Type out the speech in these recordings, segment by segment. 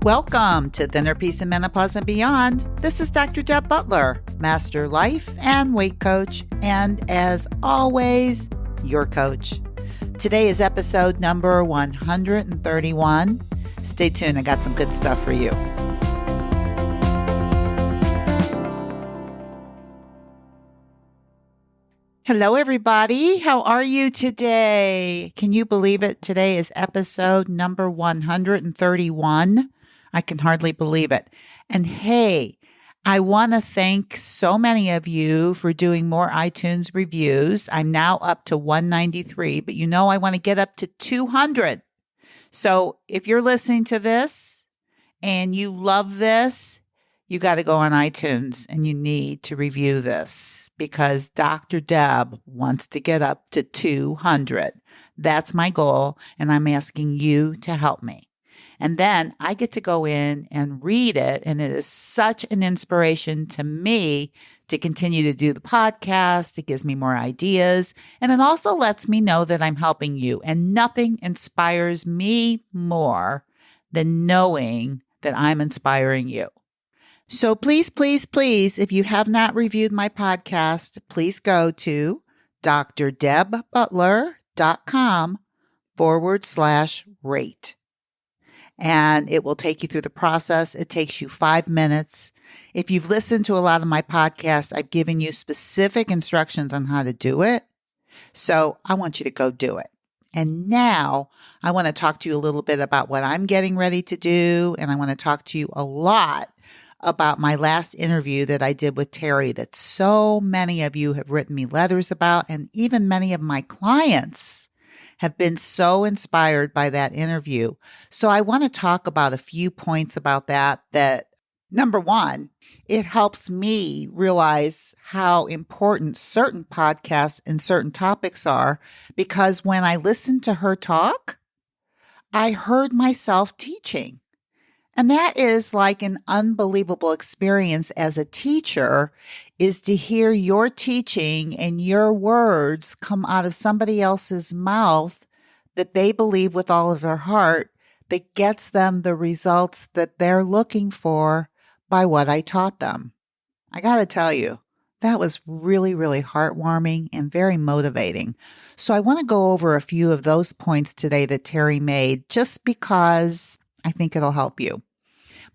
Welcome to Thinner Peace and Menopause and Beyond. This is Dr. Deb Butler, Master Life and Weight Coach, and as always, your coach. Today is episode number 131. Stay tuned, I got some good stuff for you. Hello, everybody. How are you today? Can you believe it? Today is episode number 131. I can hardly believe it. And hey, I want to thank so many of you for doing more iTunes reviews. I'm now up to 193, but you know I want to get up to 200. So if you're listening to this and you love this, you got to go on iTunes and you need to review this because Dr. Deb wants to get up to 200. That's my goal, and I'm asking you to help me. And then I get to go in and read it, and it is such an inspiration to me to continue to do the podcast. It gives me more ideas, and it also lets me know that I'm helping you. And nothing inspires me more than knowing that I'm inspiring you. So please, please, please, if you have not reviewed my podcast, please go to drdebbutler.com/rate. And it will take you through the process. It takes you 5 minutes. If you've listened to a lot of my podcasts, I've given you specific instructions on how to do it. So I want you to go do it. And now I want to talk to you a little bit about what I'm getting ready to do. And I want to talk to you a lot about my last interview that I did with Terry that so many of you have written me letters about, and even many of my clients have been so inspired by that interview. So I want to talk about a few points about that number one, it helps me realize how important certain podcasts and certain topics are, because when I listened to her talk, I heard myself teaching. And that is like an unbelievable experience as a teacher, is to hear your teaching and your words come out of somebody else's mouth that they believe with all of their heart, that gets them the results that they're looking for by what I taught them. I got to tell you, that was really, really heartwarming and very motivating. So I want to go over a few of those points today that Terry made, just because I think it'll help you.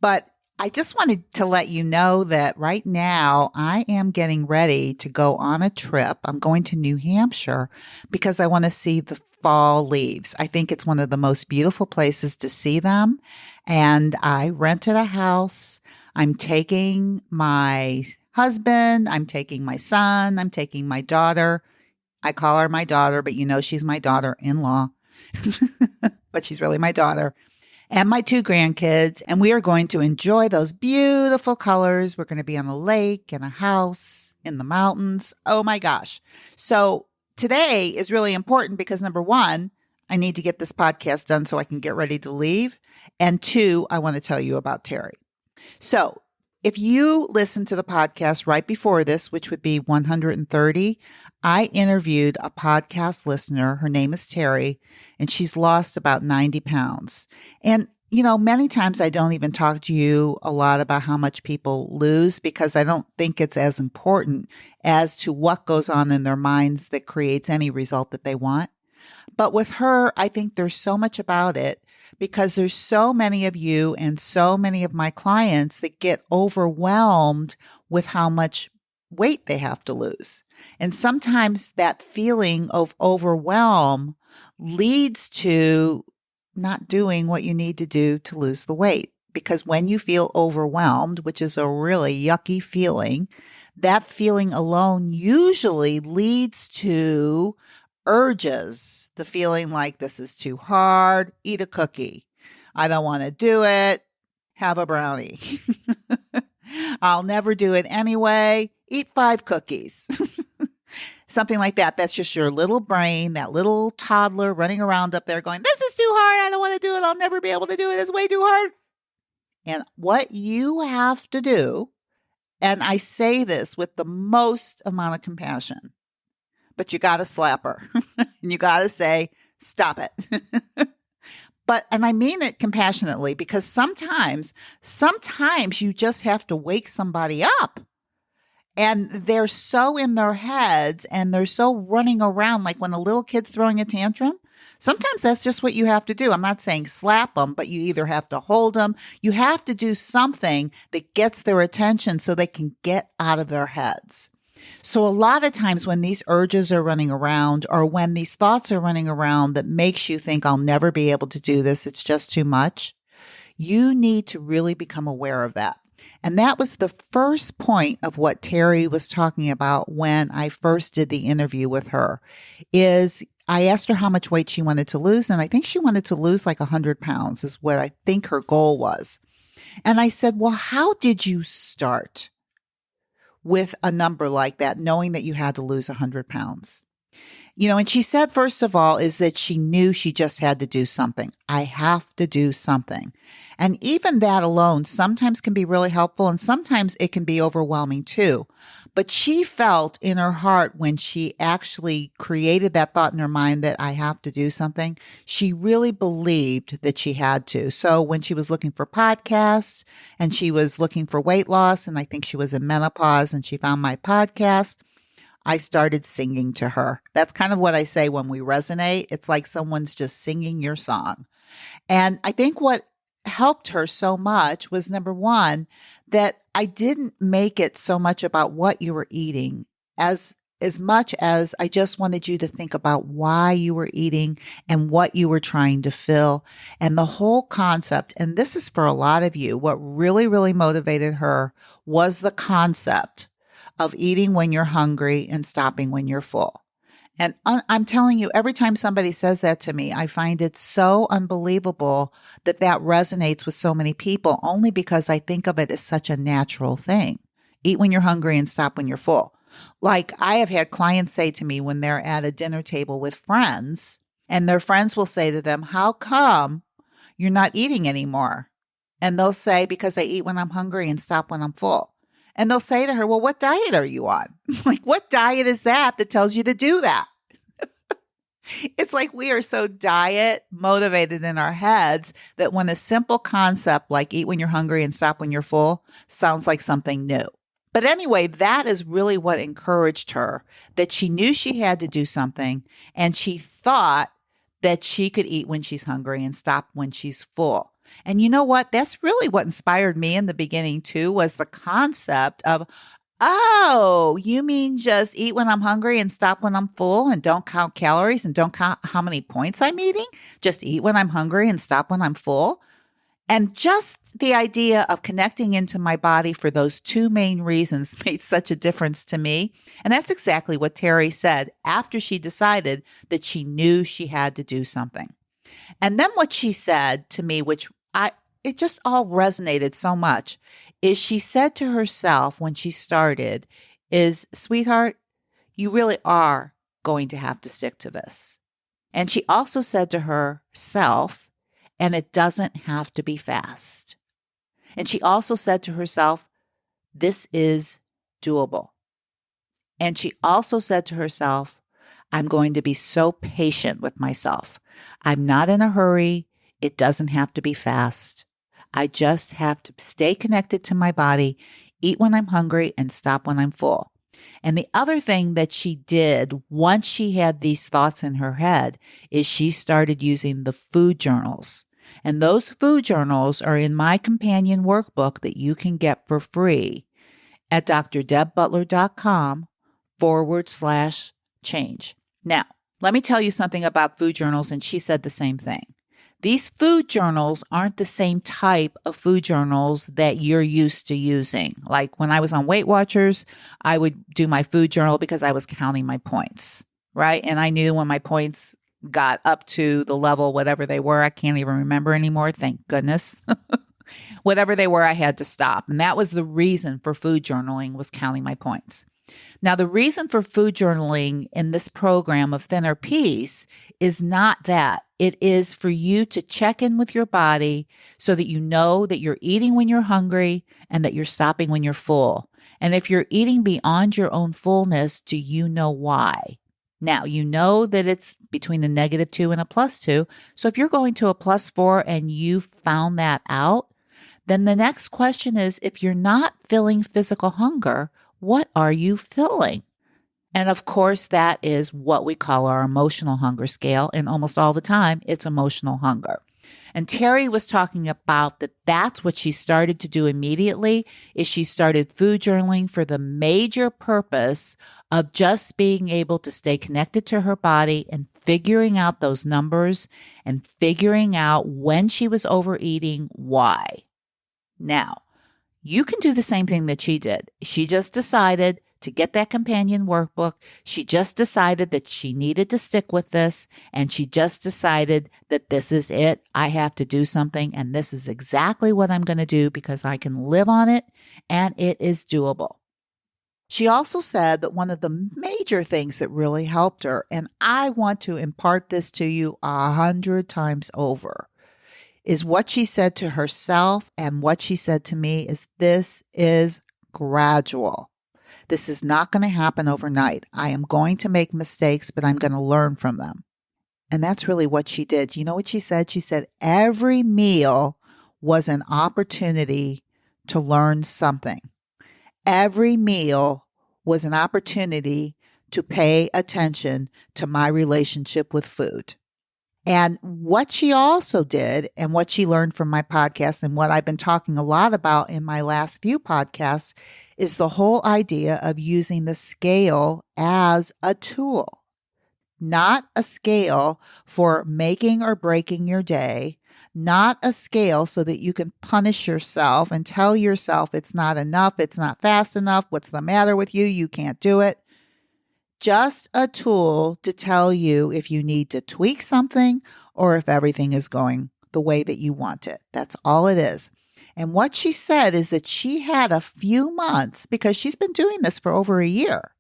But I just wanted to let you know that right now I am getting ready to go on a trip. I'm going to New Hampshire because I want to see the fall leaves. I think it's one of the most beautiful places to see them. And I rented a house. I'm taking my husband. I'm taking my son. I'm taking my daughter. I call her my daughter, but you know she's my daughter-in-law. But she's really my daughter. And my 2 grandkids, and we are going to enjoy those beautiful colors. We're going to be on a lake and a house in the mountains. Oh my gosh. So today is really important because number one, I need to get this podcast done so I can get ready to leave. And 2, I want to tell you about Terry. So if you listen to the podcast right before this, which would be 130, I interviewed a podcast listener. Her name is Terry, and she's lost about 90 pounds. And, you know, many times I don't even talk to you a lot about how much people lose because I don't think it's as important as to what goes on in their minds that creates any result that they want. But with her, I think there's so much about it because there's so many of you and so many of my clients that get overwhelmed with how much weight they have to lose. And sometimes that feeling of overwhelm leads to not doing what you need to do to lose the weight. Because when you feel overwhelmed, which is a really yucky feeling, that feeling alone usually leads to urges. The feeling like this is too hard, eat a cookie. I don't want to do it, have a brownie. I'll never do it anyway. Eat 5 cookies. Something like that. That's just your little brain, that little toddler running around up there going, this is too hard. I don't want to do it. I'll never be able to do it. It's way too hard. And what you have to do, and I say this with the most amount of compassion, but you got to slap her and you got to say, stop it. and I mean it compassionately, because sometimes you just have to wake somebody up. And they're so in their heads and they're so running around, like when a little kid's throwing a tantrum. Sometimes that's just what you have to do. I'm not saying slap them, but you either have to hold them. You have to do something that gets their attention so they can get out of their heads. So a lot of times when these urges are running around, or when these thoughts are running around that makes you think, I'll never be able to do this, it's just too much, you need to really become aware of that. And that was the first point of what Terry was talking about when I first did the interview with her. Is I asked her how much weight she wanted to lose, and I think she wanted to lose like 100 pounds is what I think her goal was. And I said, well, how did you start with a number like that, knowing that you had to lose 100 pounds? And she said, first of all, is that she knew she just had to do something. I have to do something. And even that alone sometimes can be really helpful, and sometimes it can be overwhelming too. But she felt in her heart, when she actually created that thought in her mind that I have to do something, she really believed that she had to. So when she was looking for podcasts and she was looking for weight loss, and I think she was in menopause and she found my podcast, I started singing to her. That's kind of what I say when we resonate. It's like someone's just singing your song. And I think what helped her so much was, number one, that I didn't make it so much about what you were eating as much as I just wanted you to think about why you were eating and what you were trying to fill. And the whole concept, and this is for a lot of you, what really, really motivated her was the concept of eating when you're hungry and stopping when you're full. And I'm telling you, every time somebody says that to me, I find it so unbelievable that resonates with so many people, only because I think of it as such a natural thing. Eat when you're hungry and stop when you're full. Like, I have had clients say to me when they're at a dinner table with friends, and their friends will say to them, how come you're not eating anymore? And they'll say, because I eat when I'm hungry and stop when I'm full. And they'll say to her, well, what diet are you on? Like, what diet is that tells you to do that? It's like we are so diet motivated in our heads that when a simple concept like eat when you're hungry and stop when you're full sounds like something new. But anyway, that is really what encouraged her, that she knew she had to do something, and she thought that she could eat when she's hungry and stop when she's full. And you know what? That's really what inspired me in the beginning too, was the concept of, oh, you mean just eat when I'm hungry and stop when I'm full, and don't count calories and don't count how many points I'm eating? Just eat when I'm hungry and stop when I'm full? And just the idea of connecting into my body for those two main reasons made such a difference to me. And that's exactly what Terry said after she decided that she knew she had to do something. And then what she said to me, which it just all resonated so much, is she said to herself when she started is, sweetheart, you really are going to have to stick to this. And she also said to herself, and it doesn't have to be fast. And she also said to herself, this is doable. And she also said to herself, I'm going to be so patient with myself. I'm not in a hurry. It doesn't have to be fast. I just have to stay connected to my body, eat when I'm hungry, and stop when I'm full. And the other thing that she did once she had these thoughts in her head is she started using the food journals. And those food journals are in my companion workbook that you can get for free at drdebbutler.com/change. Now, let me tell you something about food journals, and she said the same thing. These food journals aren't the same type of food journals that you're used to using. Like when I was on Weight Watchers, I would do my food journal because I was counting my points, right? And I knew when my points got up to the level, whatever they were, I can't even remember anymore, thank goodness. Whatever they were, I had to stop. And that was the reason for food journaling, was counting my points. Now, the reason for food journaling in this program of Thinner Peace is not that. It is for you to check in with your body so that you know that you're eating when you're hungry and that you're stopping when you're full. And if you're eating beyond your own fullness, do you know why? Now, you know that it's between a -2 and a +2. So if you're going to a +4 and you found that out, then the next question is, if you're not feeling physical hunger, what are you feeling? And of course, that is what we call our emotional hunger scale. And almost all the time, it's emotional hunger. And Terry was talking about that's what she started to do immediately is she started food journaling for the major purpose of just being able to stay connected to her body and figuring out those numbers and figuring out when she was overeating, why. Now, you can do the same thing that she did. She just decided to get that companion workbook. She just decided that she needed to stick with this. And she just decided that this is it. I have to do something. And this is exactly what I'm going to do because I can live on it and it is doable. She also said that one of the major things that really helped her, and I want to impart this to you 100 times over, is what she said to herself and what she said to me is this is gradual. This is not going to happen overnight. I am going to make mistakes, but I'm going to learn from them. And that's really what she did. You know what she said? She said every meal was an opportunity to learn something. Every meal was an opportunity to pay attention to my relationship with food. And what she also did and what she learned from my podcast and what I've been talking a lot about in my last few podcasts is the whole idea of using the scale as a tool, not a scale for making or breaking your day, not a scale so that you can punish yourself and tell yourself it's not enough, it's not fast enough, what's the matter with you, you can't do it. Just a tool to tell you if you need to tweak something or if everything is going the way that you want it. That's all it is. And what she said is that she had a few months, because she's been doing this for over a year,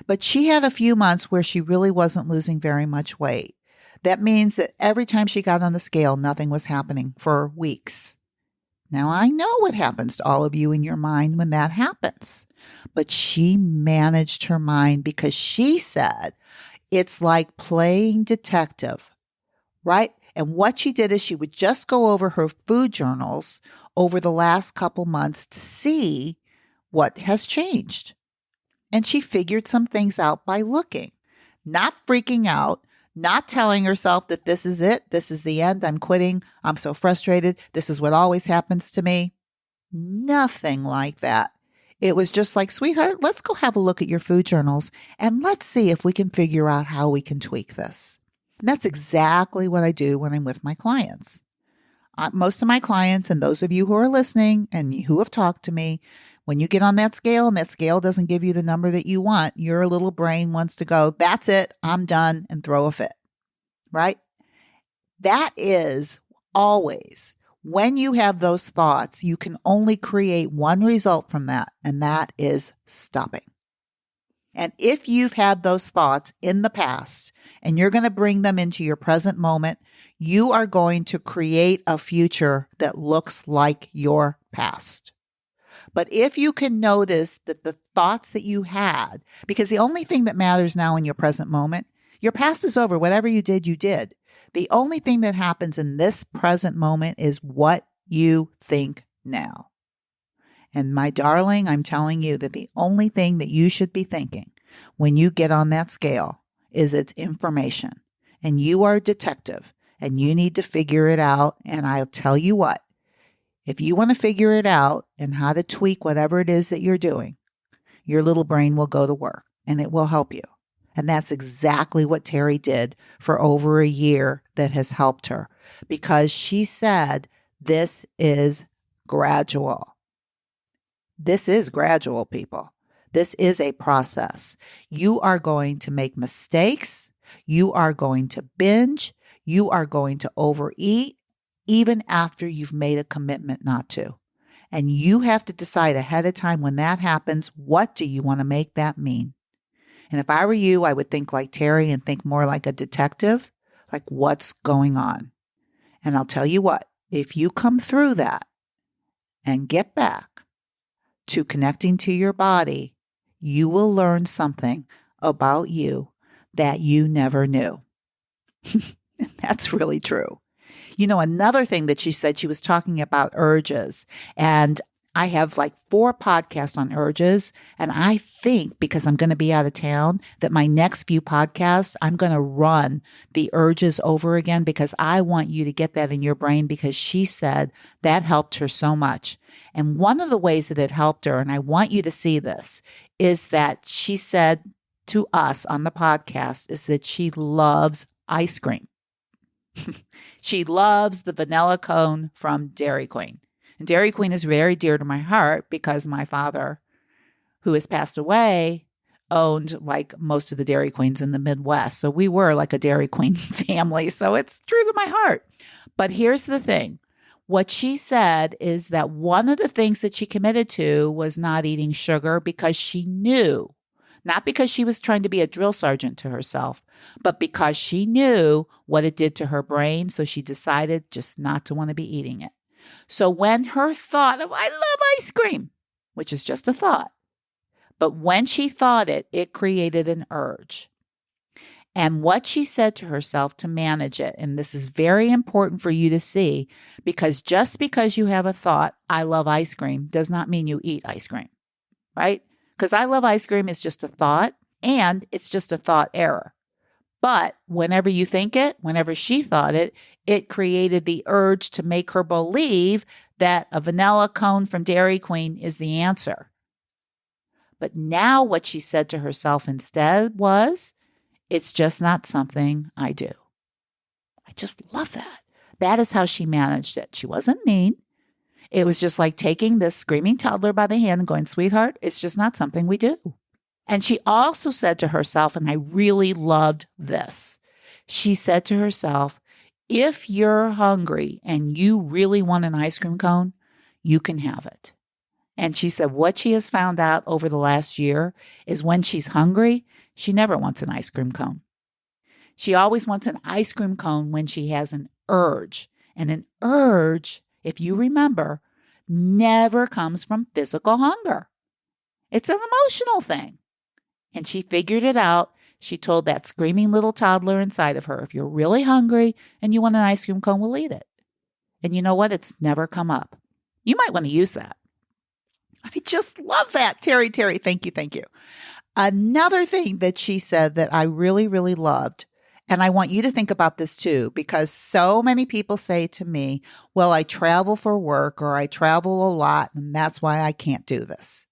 but she had a few months where she really wasn't losing very much weight. That means that every time she got on the scale, nothing was happening for weeks. Now, I know what happens to all of you in your mind when that happens, but she managed her mind because she said it's like playing detective, right? And what she did is she would just go over her food journals over the last couple months to see what has changed. And she figured some things out by looking, not freaking out, not telling herself that this is it, this is the end, I'm quitting, I'm so frustrated, this is what always happens to me. Nothing like that. It was just like, sweetheart, let's go have a look at your food journals and let's see if we can figure out how we can tweak this. And that's exactly what I do when I'm with my clients. Most of my clients and those of you who are listening and who have talked to me, when you get on that scale and that scale doesn't give you the number that you want, your little brain wants to go, that's it, I'm done, and throw a fit, right? That is always, when you have those thoughts, you can only create one result from that, and that is stopping. And if you've had those thoughts in the past and you're going to bring them into your present moment, you are going to create a future that looks like your past. But if you can notice that the thoughts that you had, because the only thing that matters now in your present moment, your past is over. Whatever you did, you did. The only thing that happens in this present moment is what you think now. And my darling, I'm telling you that the only thing that you should be thinking when you get on that scale is it's information. And you are a detective and you need to figure it out. And I'll tell you what, if you want to figure it out and how to tweak whatever it is that you're doing, your little brain will go to work and it will help you. And that's exactly what Terry did for over a year that has helped her, because she said, this is gradual. This is gradual, people. This is a process. You are going to make mistakes. You are going to binge. You are going to overeat, even after you've made a commitment not to. And you have to decide ahead of time when that happens, what do you want to make that mean? And if I were you, I would think like Terry and think more like a detective, like what's going on? And I'll tell you what, if you come through that and get back to connecting to your body, you will learn something about you that you never knew. That's really true. Another thing that she said, she was talking about urges. And I have like 4 podcasts on urges. And I think because I'm going to be out of town, that my next few podcasts, I'm going to run the urges over again because I want you to get that in your brain because she said that helped her so much. And one of the ways that it helped her, and I want you to see this, is that she said to us on the podcast is that she loves ice cream. She loves the vanilla cone from Dairy Queen. And Dairy Queen is very dear to my heart because my father, who has passed away, owned like most of the Dairy Queens in the Midwest. So we were like a Dairy Queen family. So it's true to my heart. But here's the thing. What she said is that one of the things that she committed to was not eating sugar because she knew, not because she was trying to be a drill sergeant to herself, but because she knew what it did to her brain. So she decided just not to want to be eating it. So when her thought of, I love ice cream, which is just a thought, but when she thought it, it created an urge. And what she said to herself to manage it, and this is very important for you to see, because just because you have a thought, I love ice cream, does not mean you eat ice cream, right? Because I love ice cream is just a thought, and it's just a thought error. But whenever you think it, whenever she thought it, it created the urge to make her believe that a vanilla cone from Dairy Queen is the answer. But now what she said to herself instead was, it's just not something I do. I just love that. That is how she managed it. She wasn't mean. It was just like taking this screaming toddler by the hand and going, sweetheart, it's just not something we do. And she also said to herself, and I really loved this, she said to herself, if you're hungry and you really want an ice cream cone, you can have it. And she said what she has found out over the last year is when she's hungry, she never wants an ice cream cone. She always wants an ice cream cone when she has an urge. And an urge, if you remember, never comes from physical hunger. It's an emotional thing. And she figured it out. She told that screaming little toddler inside of her, if you're really hungry and you want an ice cream cone, we'll eat it. And you know what? It's never come up. You might want to use that. I just love that. Terry, thank you. Another thing that she said that I really, really loved, and I want you to think about this too, because so many people say to me, well, I travel for work or I travel a lot, and that's why I can't do this.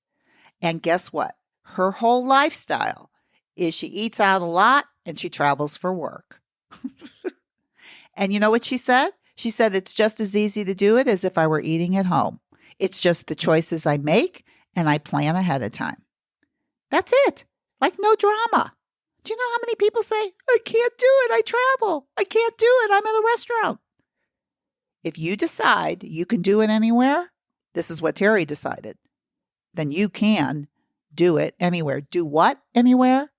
And guess what? Her whole lifestyle is she eats out a lot and she travels for work. And you know what she said? She said it's just as easy to do it as if I were eating at home. It's just the choices I make and I plan ahead of time. That's it. Like no drama. Do you know how many people say, I can't do it. I travel. I can't do it. I'm at a restaurant. If you decide you can do it anywhere, this is what Terry decided, then you can do it anywhere. Do what anywhere?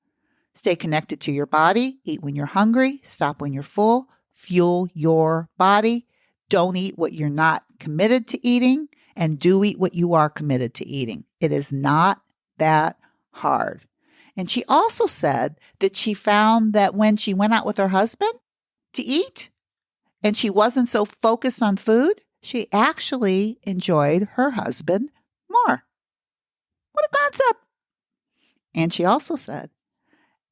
Stay connected to your body. Eat when you're hungry. Stop when you're full. Fuel your body. Don't eat what you're not committed to eating. And do eat what you are committed to eating. It is not that hard. And she also said that she found that when she went out with her husband to eat and she wasn't so focused on food, she actually enjoyed her husband more. What a concept. And she also said,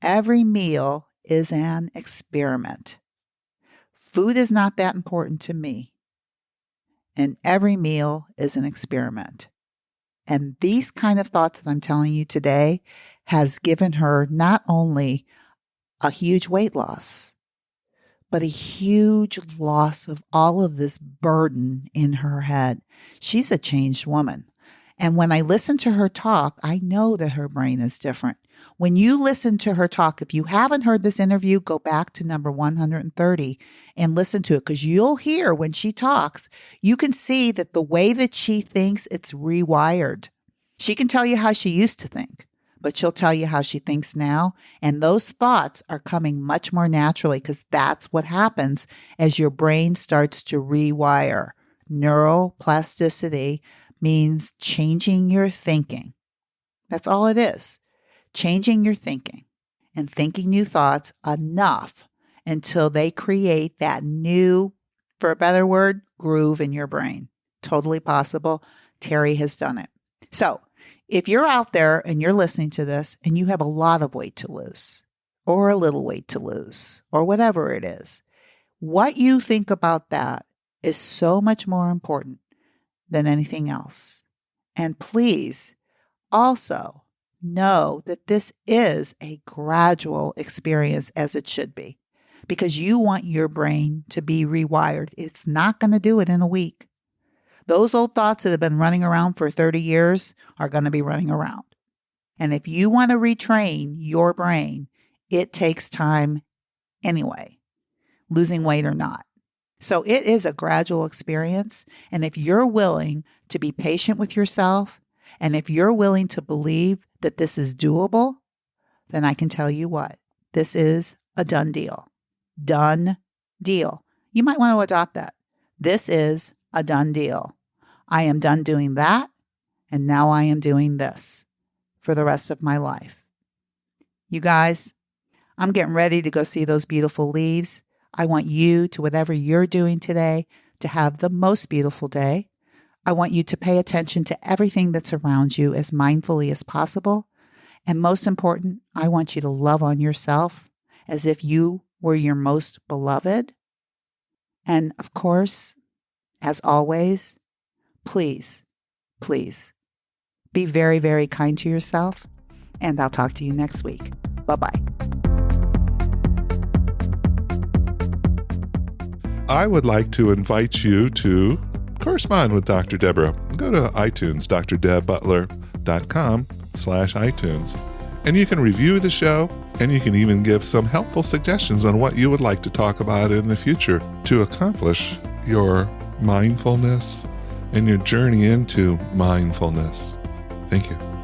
every meal is an experiment. Food is not that important to me. And every meal is an experiment. And these kind of thoughts that I'm telling you today has given her not only a huge weight loss, but a huge loss of all of this burden in her head. She's a changed woman. And when I listen to her talk, I know that her brain is different. When you listen to her talk, if you haven't heard this interview, go back to number 130 and listen to it, because you'll hear when she talks, you can see that the way that she thinks, it's rewired. She can tell you how she used to think, but she'll tell you how she thinks now. And those thoughts are coming much more naturally because that's what happens as your brain starts to rewire. Neuroplasticity means changing your thinking. That's all it is. Changing your thinking. and thinking new thoughts enough until they create that new, for a better word, groove in your brain. Totally possible. Terry has done it. So if you're out there and you're listening to this and you have a lot of weight to lose or a little weight to lose or whatever it is, what you think about that is so much more important than anything else. And please also know that this is a gradual experience, as it should be, because you want your brain to be rewired. It's not going to do it in a week. Those old thoughts that have been running around for 30 years are going to be running around. And if you want to retrain your brain, it takes time anyway, losing weight or not. So it is a gradual experience. And if you're willing to be patient with yourself, and if you're willing to believe that this is doable, then I can tell you what, this is a done deal. Done deal. You might want to adopt that. This is a done deal. I am done doing that, and now I am doing this for the rest of my life. You guys, I'm getting ready to go see those beautiful leaves. I want you, to whatever you're doing today, to have the most beautiful day. I want you to pay attention to everything that's around you as mindfully as possible. And most important, I want you to love on yourself as if you were your most beloved. And of course, as always, please, please be very, very kind to yourself. And I'll talk to you next week. Bye-bye. I would like to invite you to correspond with Dr. Deborah. Go to iTunes, drdebbutler.com/iTunes. And you can review the show, and you can even give some helpful suggestions on what you would like to talk about in the future to accomplish your mindfulness and your journey into mindfulness. Thank you.